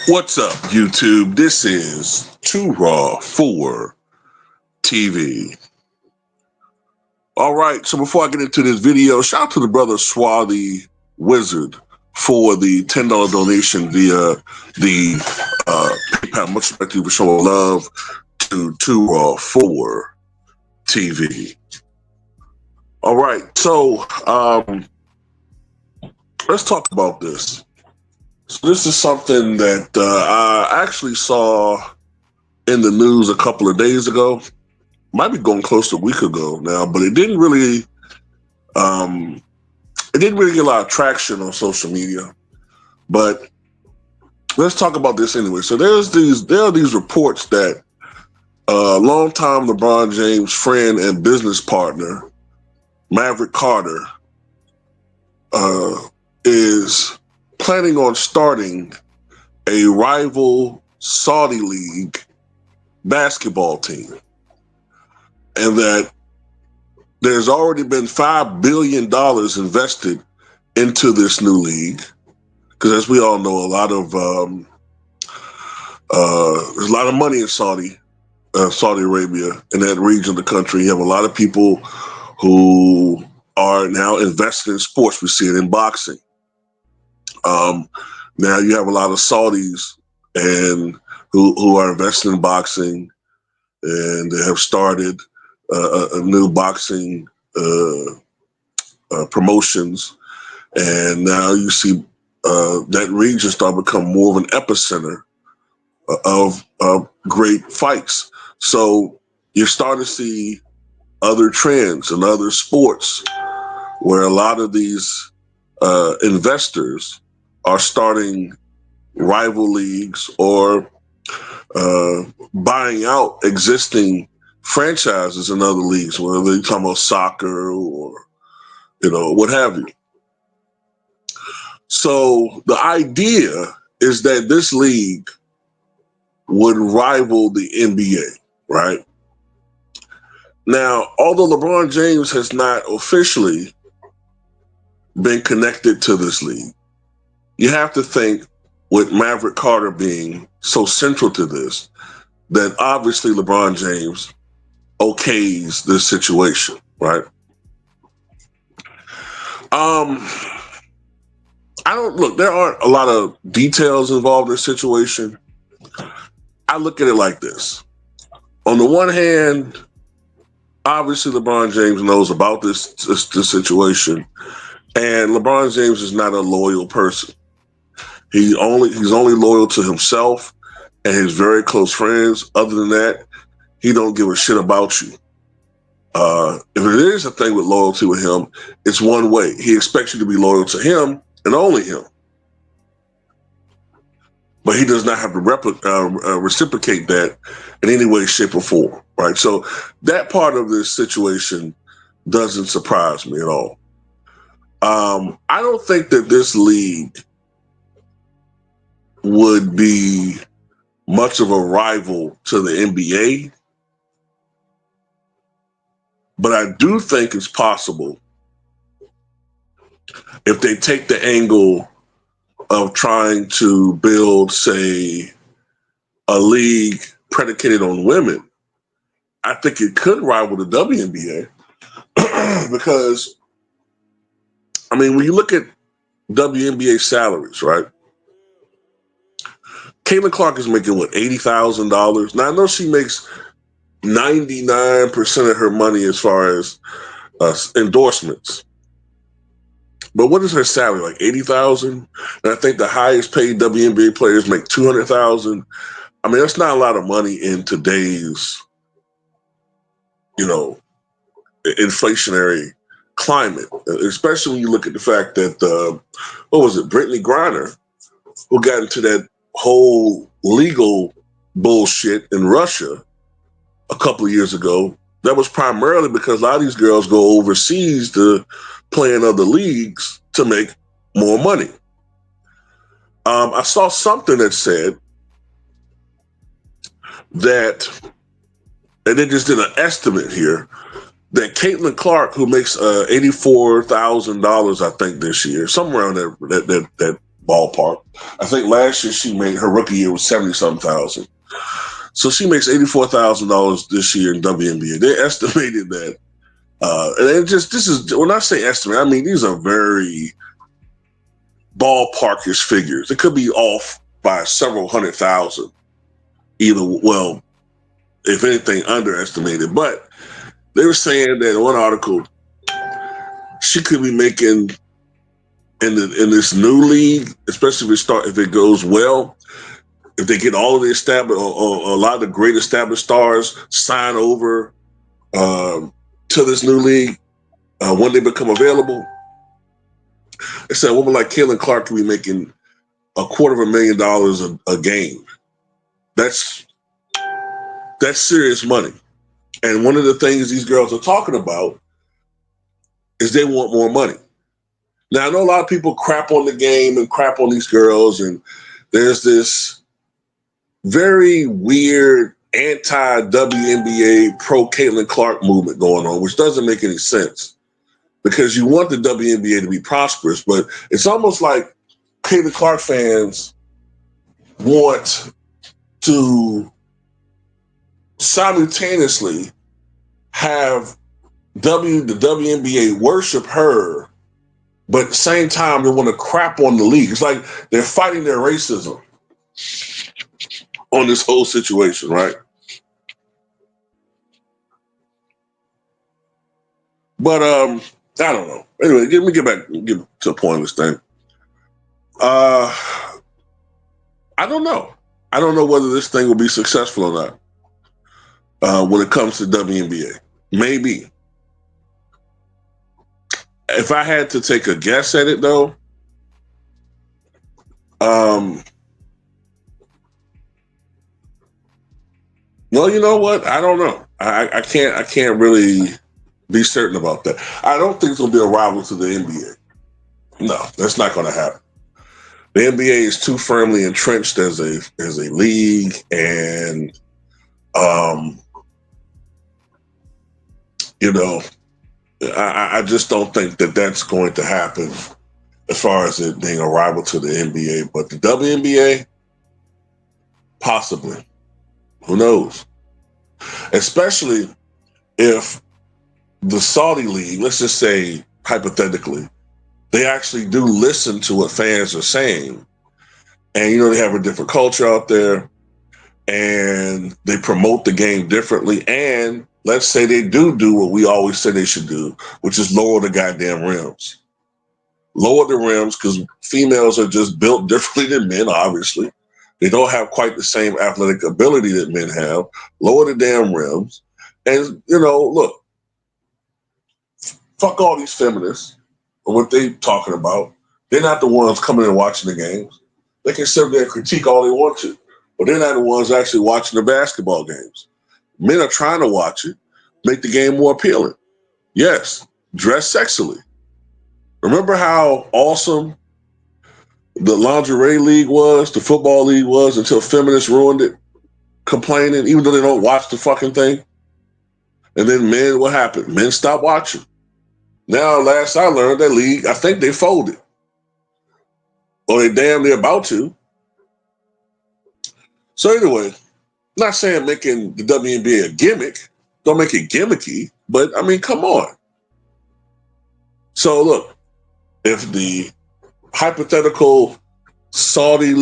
What's up, YouTube? This is Too Raw for TV. All right, so before I get into this video, shout out to the brother Swarthy Wizard for the $10 donation via the PayPal. Much respect to you for showing love to Too Raw for TV. All right, so let's talk about this. So this is something that I actually saw in the news a couple of days ago. Might be going close to a week ago now, but it didn't really get a lot of traction on social media. But let's talk about this anyway. So there are these reports that longtime LeBron James friend and business partner, Maverick Carter, is planning on starting a rival Saudi League basketball team. And that there's already been $5 billion invested into this new league. Because as we all know, there's a lot of money in Saudi Arabia, in that region of the country. You have a lot of people who are now invested in sports. We see it in boxing. Now you have a lot of Saudis and who are invested in boxing, and they have started a new boxing promotions, and now you see that region start to become more of an epicenter of great fights. So you're starting to see other trends and other sports where a lot of these investors are starting rival leagues or buying out existing franchises in other leagues, whether you're talking about soccer or, what have you. So the idea is that this league would rival the NBA, right? Now, although LeBron James has not officially been connected to this league, you have to think, with Maverick Carter being so central to this, that obviously LeBron James okays this situation, right? There aren't a lot of details involved in this situation. I look at it like this. On the one hand, obviously LeBron James knows about this situation, and LeBron James is not a loyal person. He's only loyal to himself and his very close friends. Other than that, he don't give a shit about you. If it is a thing with loyalty with him, it's one way. He expects you to be loyal to him and only him. But he does not have to reciprocate that in any way, shape, or form, right? So that part of this situation doesn't surprise me at all. I don't think that this league would be much of a rival to the NBA, but I do think it's possible if they take the angle of trying to build, say, a league predicated on women. I think it could rival the WNBA because, when you look at WNBA salaries, right? Caitlyn Clark is making, $80,000? Now, I know she makes 99% of her money as far as endorsements. But what is her salary, like $80,000? And I think the highest paid WNBA players make $200,000. That's not a lot of money in today's, inflationary climate, especially when you look at the fact that, Brittany Griner, who got into that whole legal bullshit in Russia a couple of years ago, that was primarily because a lot of these girls go overseas to play in other leagues to make more money. I saw something that said that, and they just did an estimate here, that Caitlyn Clark, who makes $84,000, I think, this year, somewhere around that ballpark. I think last year she made, her rookie year was 70-something thousand. So she makes $84,000 this year in WNBA. They estimated that, and it just, this is, when I say estimate, I mean these are very ballparkish figures. It could be off by several hundred thousand, either, well, if anything, underestimated. But they were saying that in one article, she could be making in this new league, especially if it goes well, if they get all of the established or a lot of the great established stars sign over to this new league when they become available. They said a woman like Caitlyn Clark could be making $250,000 a game. That's serious money. And one of the things these girls are talking about is they want more money. Now, I know a lot of people crap on the game and crap on these girls, and there's this very weird anti-WNBA pro Caitlyn Clark movement going on, which doesn't make any sense because you want the WNBA to be prosperous, but it's almost like Caitlyn Clark fans want to simultaneously have the WNBA worship her, but at the same time they want to crap on the league. It's like they're fighting their racism on this whole situation, right? But I don't know. Anyway, let me get to the point of this thing. I don't know. I don't know whether this thing will be successful or not when it comes to WNBA. Maybe. If I had to take a guess at it, though, well, you know what? I don't know. I can't really be certain about that. I don't think it'll be a rival to the NBA. No, that's not going to happen. The NBA is too firmly entrenched as a league, and you know, I just don't think that that's going to happen as far as it being a rival to the NBA. But the WNBA, possibly. Who knows? Especially if the Saudi league, let's just say hypothetically, they actually do listen to what fans are saying. And, you know, they have a different culture out there and they promote the game differently. And let's say they do what we always say they should do, which is lower the goddamn rims. Lower the rims because females are just built differently than men, obviously. They don't have quite the same athletic ability that men have. Lower the damn rims. And, you know, look, fuck all these feminists or what they talking about. They're not the ones coming and watching the games. They can sit there and critique all they want to, but they're not the ones actually watching the basketball games. Men are trying to watch it, make the game more appealing. Yes, dress sexily. Remember how awesome the lingerie league was, the football league was, until feminists ruined it, complaining, even though they don't watch the fucking thing. And then men, what happened? Men stopped watching. Now, last I learned, that league, I think they folded. Or they damn near about to. So anyway, not saying making the WNBA a gimmick. Don't make it gimmicky. But, I mean, come on. So, look, if the hypothetical Saudi-run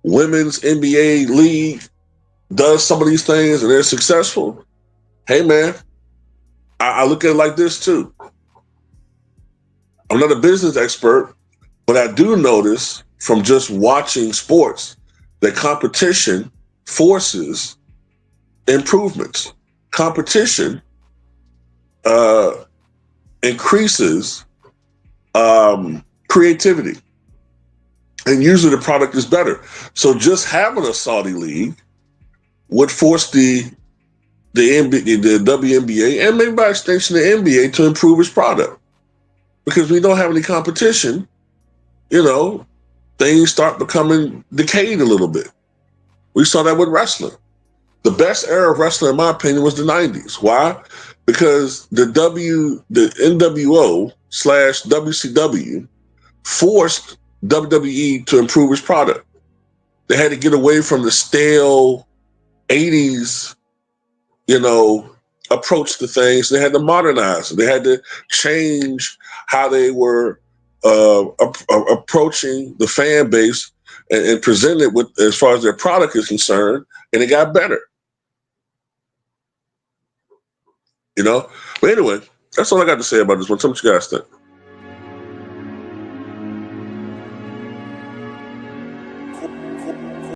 women's NBA league does some of these things and they're successful, hey, man, I look at it like this, too. I'm not a business expert, but I do notice from just watching sports that competition forces improvements. Competition increases creativity. And usually the product is better. So just having a Saudi league would force the the WNBA, and maybe by extension the NBA to improve its product. Because we don't have any competition, things start becoming decayed a little bit. We saw that with wrestling. The best era of wrestling, in my opinion, was the 90s. Why? Because the NWO/WCW forced WWE to improve its product. They had to get away from the stale 80s, approach to things. They had to modernize it. They had to change how they were approaching the fan base and present it with, as far as their product is concerned, and it got better. But anyway, that's all I got to say about this one. Tell me what you guys think.